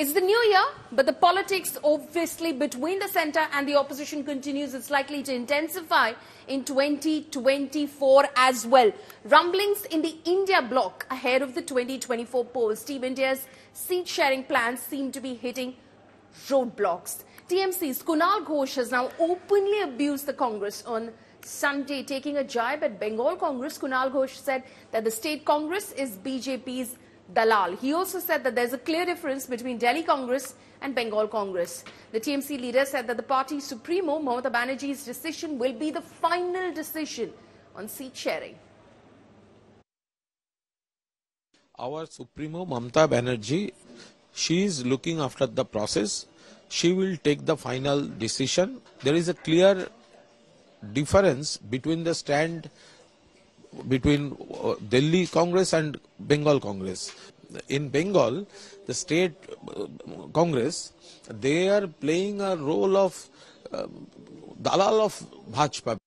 It's the new year, but the politics obviously between the centre and the opposition continues. It's likely to intensify in 2024 as well. Rumblings in the India bloc ahead of the 2024 polls. Team India's seat-sharing plans seem to be hitting roadblocks. TMC's Kunal Ghosh has now openly abused the Congress on Sunday, taking a jibe at Bengal Congress. Kunal Ghosh said that the state Congress is BJP's dalal. He also said that there's a clear difference between Delhi Congress and Bengal Congress. The TMC leader said that the party supremo, Mamata Banerjee's decision will be the final decision on seat sharing. Our supremo, Mamata Banerjee, she is looking after the process. She will take the final decision. There is a clear difference between the stand between Delhi Congress and Bengal Congress. In Bengal, the state Congress, they are playing a role of dalal of Bhajpa.